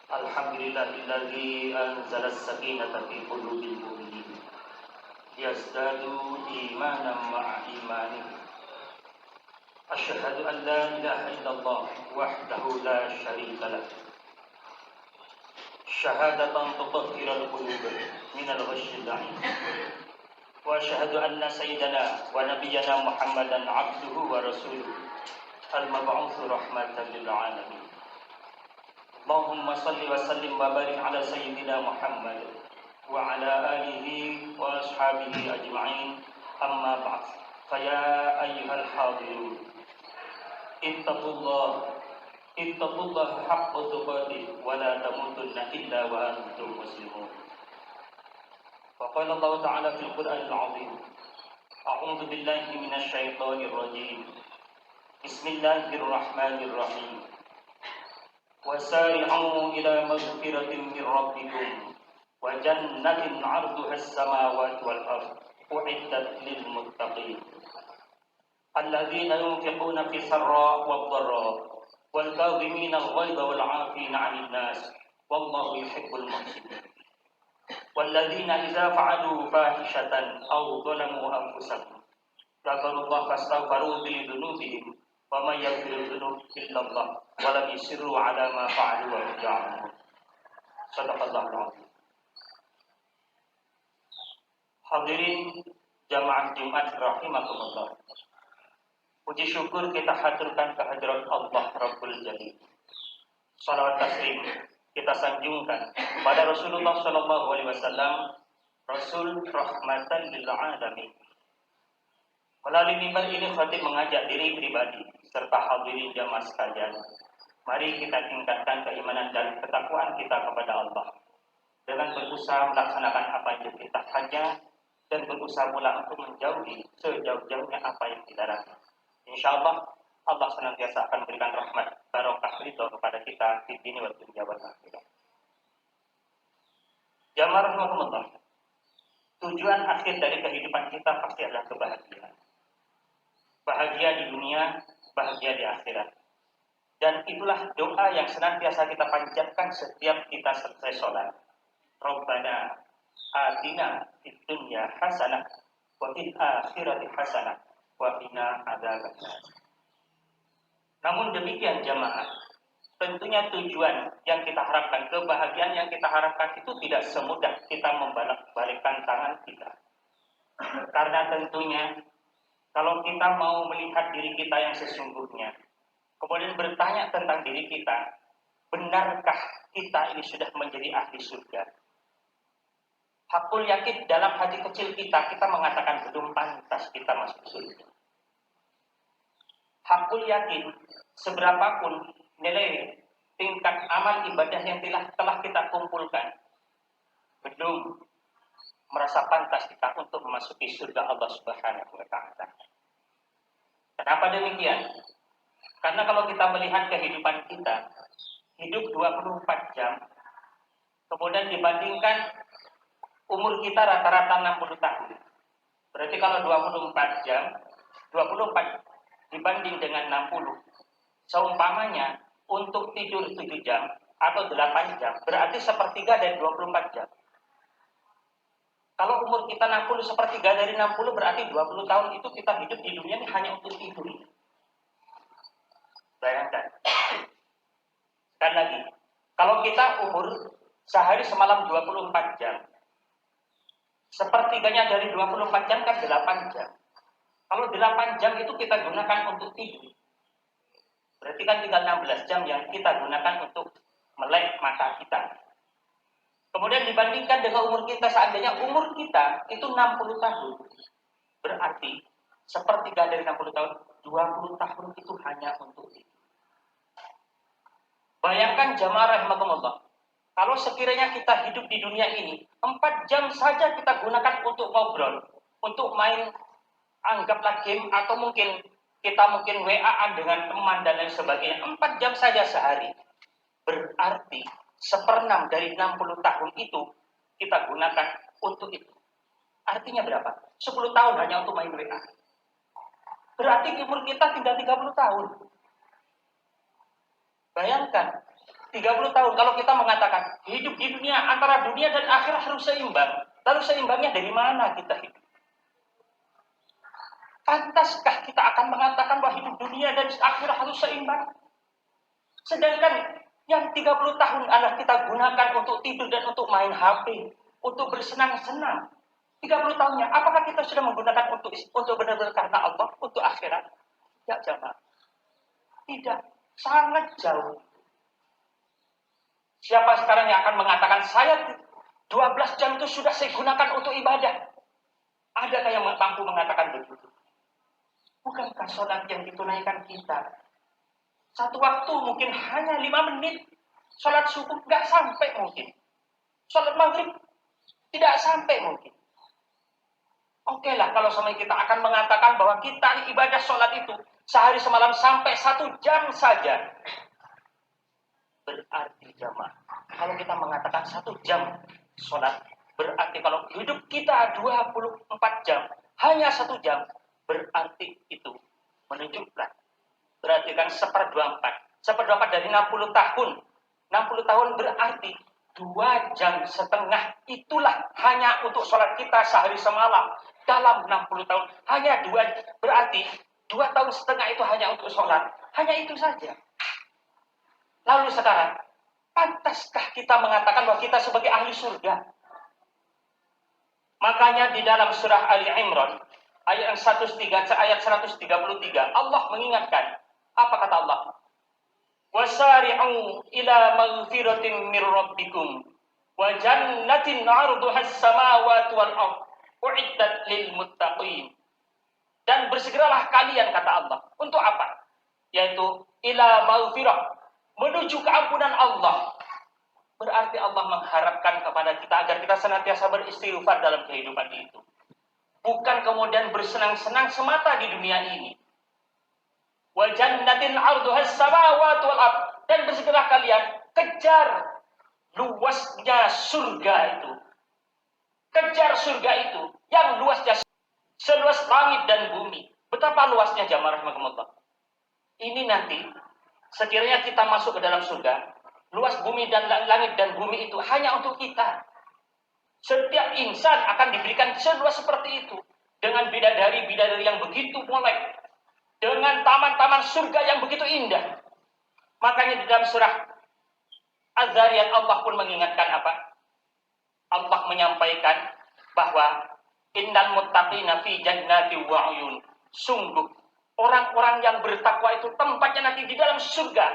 Alhamdulillahilladzi anzala as-sakinata fi qulubil mu'minin yazdadu imanan ma'a imanihim. Asyhadu an la ilaha illallah wahdahu la syarika lah. Syahadatan tutahhirul qulub minal ghasyil la'in. Wa asyhadu anna sayyidana wa nabiyyana Muhammadan 'abduhu wa rasuluhu al-mab'utsu rahmatan lil 'alamin. Allahumma salli wa sallim wa barik ala sayyidina Muhammad wa ala alihi wa ashabihi ajma'in. Amma ba'd. Fa ya ayyuhal hadirun, ittaqullaha haqqa tuqatih wa la tamutunna illa wa antum muslimun. Wa qala Allah ta'ala fil Qur'anil 'azim, a'udzu billahi minasy syaithanir rajim. Bismillahirrahmanirrahim. Wasari'u ila maghfiratin min rabbikum wa jannatin 'arduha as-samawati wal ardh u'iddat lil muttaqin alladzina yunfiquna fi sarra wad dharra wal kadhimina al-ghayza wal 'afina 'anil nas wallahu yuhibbul muhsinin walladzina idza fa'alu fahishatan aw dhalamu anfusahum dzakarullaha fastaghfiru li dzunubihim wa may yaghfiru dzunub illa Allah wa lam yusirru 'ala ma fa'alu wa hum ya'lamun. Shadaqallahul 'azim. Hadirin jamaah Jumat rahimakumullah. Puji syukur kita haturkan kehadirat Allah Rabbul Jalil. Salawat taslim kita sanjungkan kepada Rasulullah sallallahu alaihi wasallam, Rasul rahmatan lil alamin. Melalui mimbar ini khatib mengajak diri pribadi serta hadirin jamaah sekalian, mari kita tingkatkan keimanan dan ketakwaan kita kepada Allah dengan berusaha melaksanakan apa yang diperintahkannya dan berusaha pula untuk menjauhi sejauh-jauhnya apa yang dilarang. Insyaallah Allah senantiasa akan memberikan rahmat barokah ridho kepada kita di dunia wal akhirah. Jamaah rahimakumullah. Tujuan akhir dari kehidupan kita pasti adalah kebahagiaan. Bahagia di dunia, bahagia di akhirat. Dan itulah doa yang senantiasa kita panjatkan setiap kita selesai sholat. Rabbana atina fid dunya hasanah wa fil akhirati hasanah wa qina adzabannar. Namun demikian jamaah, tentunya tujuan yang kita harapkan, kebahagiaan yang kita harapkan itu tidak semudah kita membalikkan tangan kita. Karena tentunya kalau kita mau melihat diri kita yang sesungguhnya, kemudian bertanya tentang diri kita, benarkah kita ini sudah menjadi ahli surga? Hakul yakin dalam hati kecil kita mengatakan belum pantas kita masuk surga. Hakul yakin seberapapun nilai tingkat amal ibadah yang telah kita kumpulkan, belum merasa pantas kita untuk memasuki surga Allah Subhanahu wa taala. Kenapa demikian? Karena kalau kita melihat kehidupan kita, hidup 24 jam, kemudian dibandingkan umur kita rata-rata 60 tahun. Berarti kalau 24 jam, 24 dibanding dengan 60, seumpamanya untuk tidur 7 jam atau 8 jam, berarti sepertiga dari 24 jam. Kalau umur kita 60, sepertiga dari 60 berarti 20 tahun itu kita hidup di dunia ini hanya untuk tidur. Bayangkan. Sekali lagi, kalau kita umur sehari semalam 24 jam, sepertiganya dari 24 jam kan 8 jam. Kalau 8 jam itu kita gunakan untuk tidur, berarti kan tinggal 16 jam yang kita gunakan untuk melek mata kita. Kemudian dibandingkan dengan umur kita, seandainya umur kita itu 60 tahun, berarti sepertiga dari 60 tahun, 20 tahun itu hanya untuk itu. Bayangkan jamaah rahimakumullah, kalau sekiranya kita hidup di dunia ini, 4 jam saja kita gunakan untuk ngobrol, untuk main, anggaplah game, atau mungkin kita WA-an dengan teman dan lain sebagainya, 4 jam saja sehari. Berarti 1/6 dari 60 tahun itu kita gunakan untuk itu. Artinya berapa? 10 tahun hanya untuk main WA. Berarti umur kita tinggal 30 tahun. Bayangkan, 30 tahun kalau kita mengatakan hidup di dunia, antara dunia dan akhirat harus seimbang. Lalu seimbangnya dari mana kita hidup? Pantaskah kita akan mengatakan bahwa hidup dunia dan akhirat harus seimbang? Sedangkan yang 30 tahun adalah kita gunakan untuk tidur dan untuk main HP, untuk bersenang-senang. 30 tahunnya, apakah kita sudah menggunakan untuk benar-benar karena Allah, untuk akhirat? Ya, jamaah. Tidak, sangat jauh. Siapa sekarang yang akan mengatakan, saya 12 jam itu sudah saya gunakan untuk ibadah? Adakah yang mampu mengatakan begitu? Bukankah sholat yang ditunaikan kita satu waktu mungkin hanya 5 menit. Sholat subuh nggak sampai mungkin. Sholat maghrib tidak sampai mungkin. Oke lah kalau sama kita akan mengatakan bahwa kita ibadah sholat itu sehari semalam sampai 1 jam saja. Berarti jamaah, kalau kita mengatakan 1 jam sholat, berarti kalau hidup kita 24 jam, hanya 1 jam, berarti itu menunjukkan. Berarti kan 1/24. 1/24 dari 60 tahun. 60 tahun berarti 2,5 jam itulah hanya untuk sholat kita sehari semalam. Dalam 60 tahun. Hanya 2, berarti 2,5 tahun itu hanya untuk sholat. Hanya itu saja. Lalu sekarang, pantaskah kita mengatakan bahwa kita sebagai ahli surga? Makanya di dalam surah Ali Imran, ayat 133, Allah mengingatkan. Apa kata Allah? Wasari'u ila maghfiratin mir rabbikum wa jannatin 'arduha as-samawati wal ardh u'iddat lil muttaqin. Dan bersegeralah kalian, kata Allah. Untuk apa? Yaitu ila maghfirah, menuju keampunan Allah. Berarti Allah mengharapkan kepada kita agar kita senantiasa beristighfar dalam kehidupan itu. Bukan kemudian bersenang-senang semata di dunia ini. Wa jannatin 'arduha as-samawati wal ardh, dan bersegeralah kalian kejar luasnya surga itu. Kejar surga itu yang luasnya seluas langit dan bumi. Betapa luasnya jamaah rahimakumullah. Ini nanti sekiranya kita masuk ke dalam surga, luas bumi dan langit dan bumi itu hanya untuk kita. Setiap insan akan diberikan seluas seperti itu, dengan bidadari-bidadari yang begitu molek, dengan taman-taman surga yang begitu indah. Makanya di dalam surah Az-Zariyat Allah pun mengingatkan apa? Allah menyampaikan bahwa innal muttaqina fi jannati wa 'uyun. Sungguh orang-orang yang bertakwa itu tempatnya nanti di dalam surga,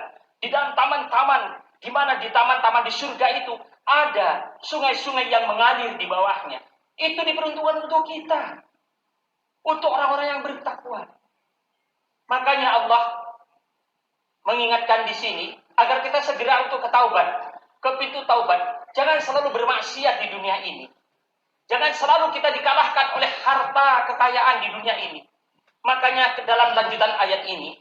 di dalam taman-taman, di mana di taman-taman di surga itu ada sungai-sungai yang mengalir di bawahnya. Itu diperuntukkan untuk kita, untuk orang-orang yang bertakwa. Makanya Allah mengingatkan di sini agar kita segera untuk ketaubat, ke pintu taubat. Jangan selalu bermaksiat di dunia ini. Jangan selalu kita dikalahkan oleh harta kekayaan di dunia ini. Makanya dalam lanjutan ayat ini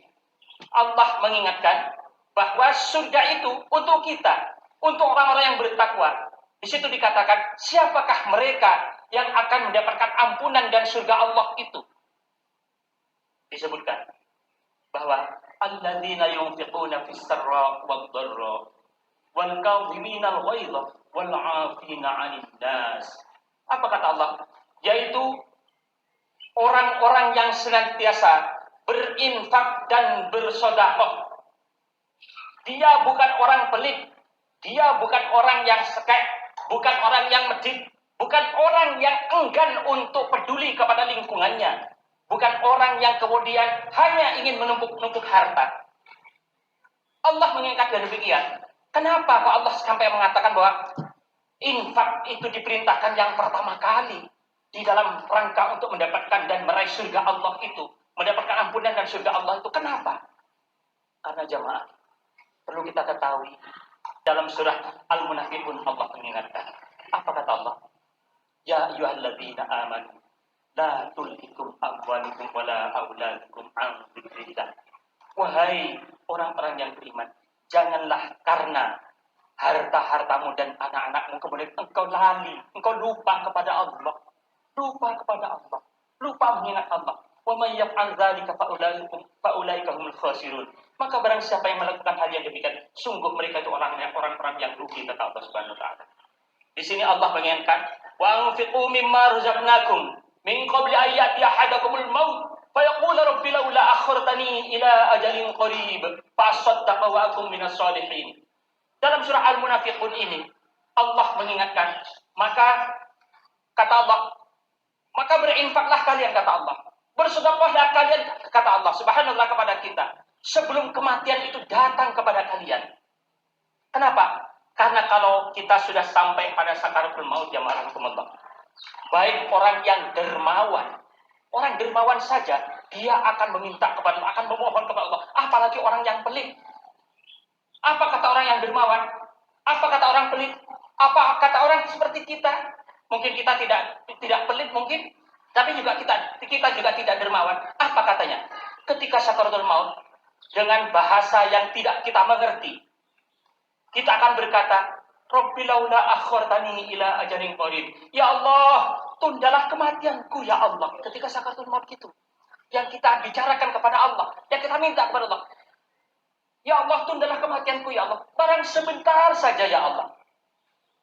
Allah mengingatkan bahwa surga itu untuk kita, untuk orang-orang yang bertakwa. Di situ dikatakan, siapakah mereka yang akan mendapatkan ampunan dan surga Allah itu? Disebutkan bahwa alladzina yunfiquna fis sarra wad dharra wal kadhimina al-ghaidha wal 'afina 'anil nas. Apa kata Allah? Yaitu orang-orang yang senantiasa berinfak dan bersedekah. Dia bukan orang pelit, dia bukan orang yang sekek, bukan orang yang medit, bukan orang yang enggan untuk peduli kepada lingkungannya. Bukan orang yang kemudian hanya ingin menumpuk-numpuk harta. Allah mengingatkan demikian. Kenapa kok Allah sampai mengatakan bahwa infak itu diperintahkan yang pertama kali di dalam rangka untuk mendapatkan dan meraih surga Allah itu, mendapatkan ampunan dan surga Allah itu? Kenapa? Karena jamaah, perlu kita ketahui dalam surah Al-Munafiqun Allah mengingatkan. Apa kata Allah? Ya ayyuhalladzina amanu la tulhikum amwalukum wala auladukum an dzikrillah. Wahai orang-orang yang beriman, janganlah karena harta-hartamu dan anak-anakmu kemudian engkau lali, engkau lupa kepada Allah. Lupa kepada Allah, lupa mengingat Allah. Wa may yaf'al dzalika fa ulaika humul khasirun. Maka barang siapa yang melakukan hal yang demikian, sungguh mereka itu orang-orang yang rugi kata Allah Subhanahu wa taala. Di sini Allah mengingatkan, wa anfiqu mimma razaqnakum min qabli an ya'tiya ahadakumul maut fa yaqulu rabbi laula akhartani ila ajalin qarib fa asaddaqa wa akum minas shalihin. Dalam surah Al-Munafiqun ini Allah mengingatkan, maka kata Allah, maka berinfaklah kalian kata Allah. Bersedekahlah kalian kata Allah Subhanahu wa taala kepada kita sebelum kematian itu datang kepada kalian. Kenapa? Karena kalau kita sudah sampai pada sakaratul maut ya Allah, baik orang yang orang dermawan saja dia akan meminta kepada Allah, akan memohon kepada Allah, apalagi orang yang pelit. Apa kata orang yang dermawan? Apa kata orang pelit? Apa kata orang seperti kita? Mungkin kita tidak pelit mungkin, tapi kita juga tidak dermawan. Apa katanya? Ketika sakaratul maut dengan bahasa yang tidak kita mengerti, kita akan berkata, Rabbi laula akhartani ila ajalin qarib. Ya Allah, tundalah kematianku ya Allah. Ketika sakaratul maut itu, yang kita bicarakan kepada Allah, yang kita minta kepada Allah. Ya Allah, tundalah kematianku ya Allah. Barang sebentar saja ya Allah.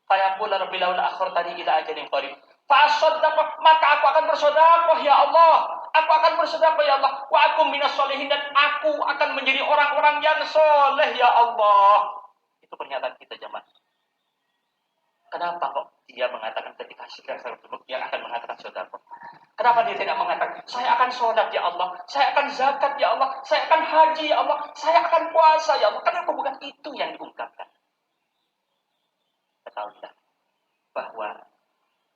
Fayaqul Rabbi laula akhartani ila ajalin qarib. Fa'asaddaq, maka aku akan bersedekah ya Allah. Aku akan bersedekah ya Allah. Wa akum minas sholihin, dan aku akan menjadi orang-orang yang soleh ya Allah. Itu pernyataan kita jemaah. Kenapa kok dia mengatakan ketika dia akan mengatakan sedekah? Kenapa dia tidak mengatakan saya akan sholat ya Allah, saya akan zakat ya Allah, saya akan haji ya Allah, saya akan puasa ya Allah? Kenapa bukan itu yang diungkapkan? Ketahuilah bahwa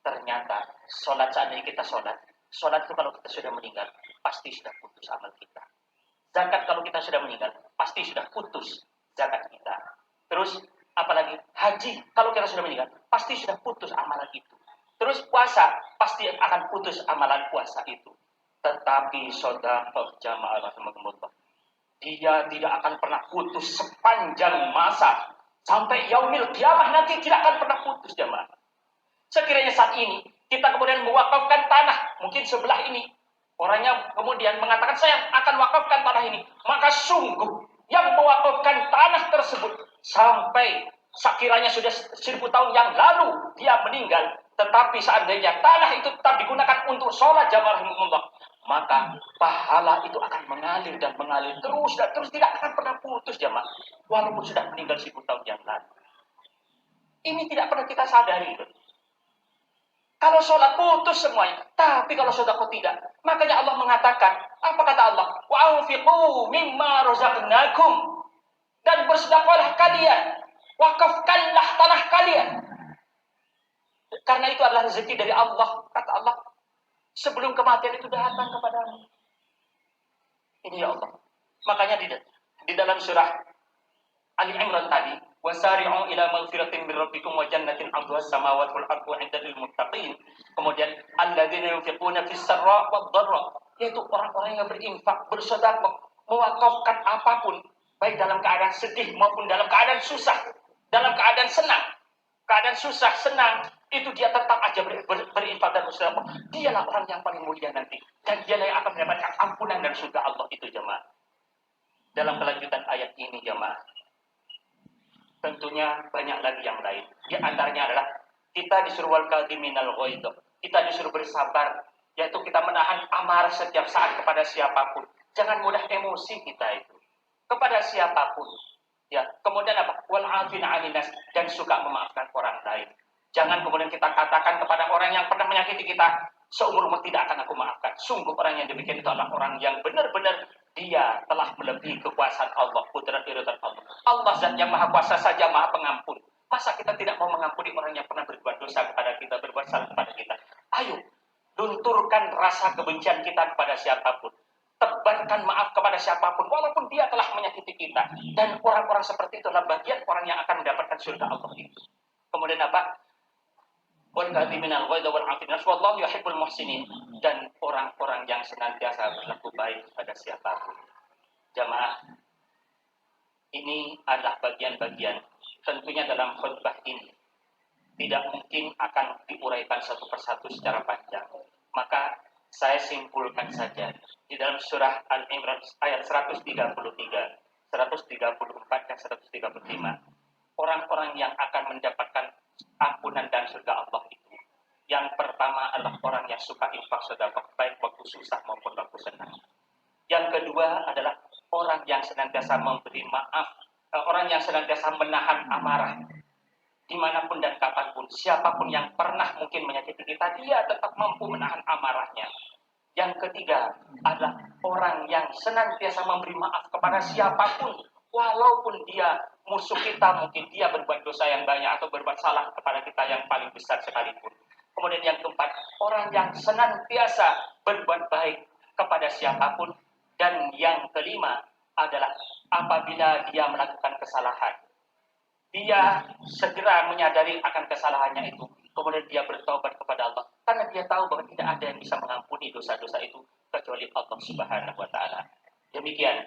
ternyata sholat, seandainya kita sholat itu kalau kita sudah meninggal pasti sudah putus amal kita. Zakat kalau kita sudah meninggal pasti sudah putus zakat kita. Terus apalagi haji kalau kita sudah meninggal pasti sudah putus amalan itu. Terus puasa pasti akan putus amalan puasa itu. Tetapi sedekah jamaah rahimakumullah, dia tidak akan pernah putus sepanjang masa sampai yaumil qiyamah, nanti tidak akan pernah putus jamaah. Sekiranya saat ini kita kemudian mewakafkan tanah, mungkin sebelah ini orangnya kemudian mengatakan saya akan wakafkan tanah ini, maka sungguh yang mewakafkan tanah tersebut sampai sekiranya sudah 1000 tahun yang lalu dia meninggal, tetapi seandainya tanah itu tetap digunakan untuk sholat jamaah rahimahullah, maka pahala itu akan mengalir dan mengalir terus dan terus, tidak akan pernah putus jamaah, walaupun sudah meninggal 1000 tahun yang lalu. Ini tidak pernah kita sadari. Kalau sholat putus semuanya, tapi kalau sedekah tidak. Makanya Allah mengatakan, apa kata Allah? Wa anfiqu mimma razaqnakum, dan bersedekahlah kalian, wakafkanlah tanah kalian. Karena itu adalah rezeki dari Allah, kata Allah. Sebelum kematian itu datang kepadamu. Ini ya Allah. Makanya di dalam surah Ali Imran tadi, wasari'u ila maghfiratin min rabbikum wa jannatin 'arduha as-samawati wal ardu 'inda lil muttaqin. Kemudian alladzina yunfiquna fis sarra wad dharra, yaitu orang-orang yang berinfak, bersedekah, mewakafkan apapun, baik dalam keadaan sedih maupun dalam keadaan susah, dalam keadaan senang, keadaan susah, senang, itu dia tetap aja berinfak dan bersedekah. Dialah orang yang paling mulia nanti, dan dialah yang akan mendapatkan ampunan dan surga Allah itu jemaah. Dalam kelanjutan ayat ini jemaah, tentunya banyak lagi yang lain. Di antaranya adalah kita disuruh wal kadhiminal ghaidh. Kita disuruh bersabar, yaitu kita menahan amarah setiap saat kepada siapapun. Jangan mudah emosi kita itu kepada siapapun. Ya, kemudian apa? Wal 'afina 'anil nas, dan suka memaafkan orang lain. Jangan kemudian kita katakan kepada orang yang pernah menyakiti kita, seumur umur tidak akan aku maafkan. Sungguh orang yang demikian itu adalah orang yang benar-benar dia telah melebihi kekuasaan Allah, kudrat iratan Allah. Allah zat yang maha kuasa saja maha pengampun. Masa kita tidak mau mengampuni orang yang pernah berbuat dosa kepada kita, berbuat salah kepada kita? Ayo, lunturkan rasa kebencian kita kepada siapapun. Tebarkan maaf kepada siapapun, walaupun dia telah menyakiti kita. Dan orang-orang seperti itu adalah bagian orang yang akan mendapatkan surga Allah itu. Kemudian apa? Wal kadhiminal ghaidh wal 'afina wallahu yuhibbul muhsinin, dan orang-orang yang senantiasa berlaku baik kepada siapapun. Jamaah, ini adalah bagian-bagian tentunya dalam khutbah ini tidak mungkin akan diuraikan satu persatu secara panjang. Maka saya simpulkan saja di dalam surah Al-Imran ayat 133. 134 dan 135. Orang-orang yang akan mendapatkan ampunan dan surga Allah itu, yang pertama adalah orang yang suka infak sedekah, baik waktu susah maupun waktu senang. Yang kedua adalah orang yang senantiasa memberi maaf, orang yang senantiasa menahan amarah dimanapun dan kapanpun. Siapapun yang pernah mungkin menyakiti kita, dia tetap mampu menahan amarahnya. Yang ketiga adalah orang yang senantiasa memberi maaf kepada siapapun, walaupun dia musuh kita, mungkin dia berbuat dosa yang banyak atau berbuat salah kepada kita yang paling besar sekalipun. Kemudian yang keempat, orang yang senantiasa berbuat baik kepada siapapun. Dan yang kelima adalah apabila dia melakukan kesalahan, dia segera menyadari akan kesalahannya itu, kemudian dia bertobat kepada Allah, karena dia tahu bahwa tidak ada yang bisa mengampuni dosa-dosa itu kecuali Allah Subhanahu wa Ta'ala. Demikian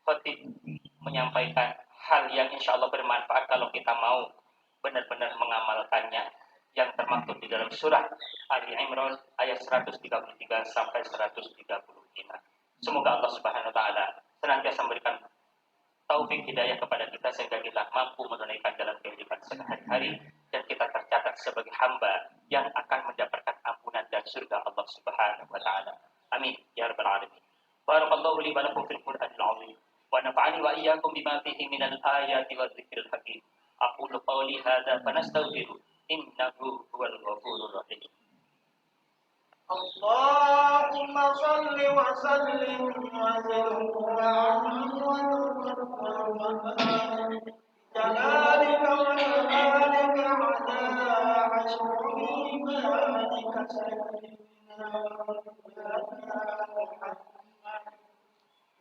khatib menyampaikan hal yang insya Allah bermanfaat kalau kita mau benar-benar mengamalkannya, yang termaktub di dalam surah Ali Imran ayat 133 sampai 135. Semoga Allah Subhanahu wa Ta'ala senantiasa memberikan taufik hidayah kepada kita sehingga kita mampu menunaikan dalam kehidupan sehari-hari dan kita tercatat sebagai hamba yang akan mendapatkan ampunan dan surga Allah Subhanahu wa Ta'ala. Amin ya rabbal alamin. Barakallahu li wa lakum fil Qur'anil 'azim wa nafa'ani wa iyyakum bima fihi minal ayati wadh-dhikril hakim. Aqulu qawli hadza fanastaghfiru innahu huwal ghafurur rahim. اللهم صل وسلم وزد وبارك جلالك وجلالك على عشر إيمانك سيدنا محمد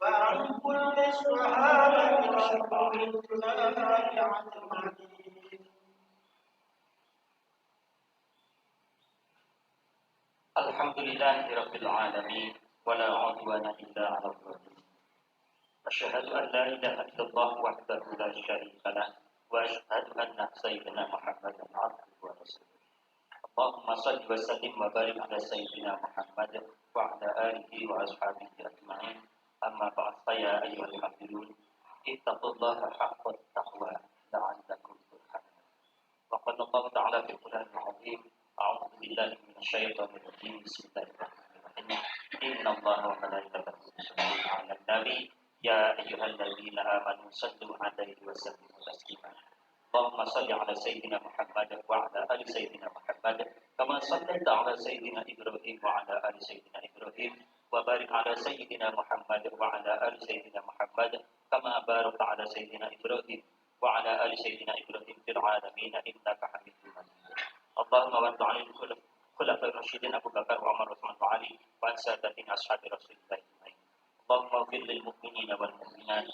وعن كل الصحابة رسول الله أجمعين. Alhamdulillahirabbil alamin wala 'udwana illa 'alal zalimin. Asyhadu an la ilaha illallah wahdahu la syarika lah wa asyhadu anna sayyidina Muhammadan 'abduhu wa rasuluh. Allahumma shalli wa sallim wa barik ala sayyidina Muhammad wa ala alihi wa ashabihi ajma'in. Amma ba'd, ya ayyuhal mu'minun ittaqullaha haqqa taqwa la'allakum turhamun. Wa qala Allah ta'ala fil Qur'anil 'azim, a'udzu billahi minasyaitonir rajim. Bismillahirrahmanirrahim. Innallaha wa malaikatahu yusholluna 'alan nabi ya ayyuhalladzina amanu shallu 'alaihi wa sallimu taslima. Allahumma shalli 'ala sayyidina Muhammad wa 'ala ali sayyidina Muhammad kama shallaita 'ala sayyidina Ibrahim wa 'ala ali sayyidina Ibrahim wa barik 'ala sayyidina Muhammad wa 'ala ali sayyidina Muhammad kama barakta 'ala sayyidina Ibrahim wa 'ala ali sayyidina Ibrahim fil 'alamin innaka Hamidum Majid. Allahumma wa ta'ala khulafa'ir rasyidin Abu Bakar wa Umar Utsman wa Ali wa sadatin ashabi Rasulillah ajma'in. Allahumma ighfir lil mu'minina wal mu'minat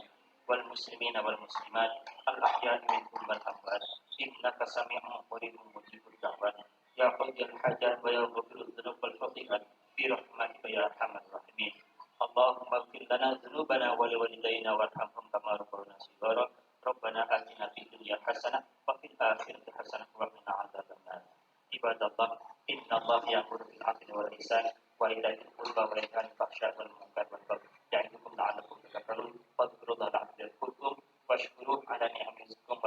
wal muslimina wal muslimat al ahya'i minhum wal amwat innaka sami'un qaribun mujibud da'wat ya qaddil hajat wa ya ghafirudz dzunub wal khati'at bi rahmatika ya arhamar rahimin. Allahumma ighfir lana dzunubana wa liwalidayna warhamhum kama rabbayana shighara. Rabbana atina fid dunya hasanah wa fil akhirati hasanah wa qina adzabannar. Ibadallah, innallaha ya'muru bil 'adli wal ihsan wa ita'i dzil qurba wa yanha 'anil fahsya'i wal munkar wal baghi ya'idukum la'allakum tadhakkarun. Fadhkurullaha la'allakum tadhakkarun washkuruhu 'ala ni'amihi wa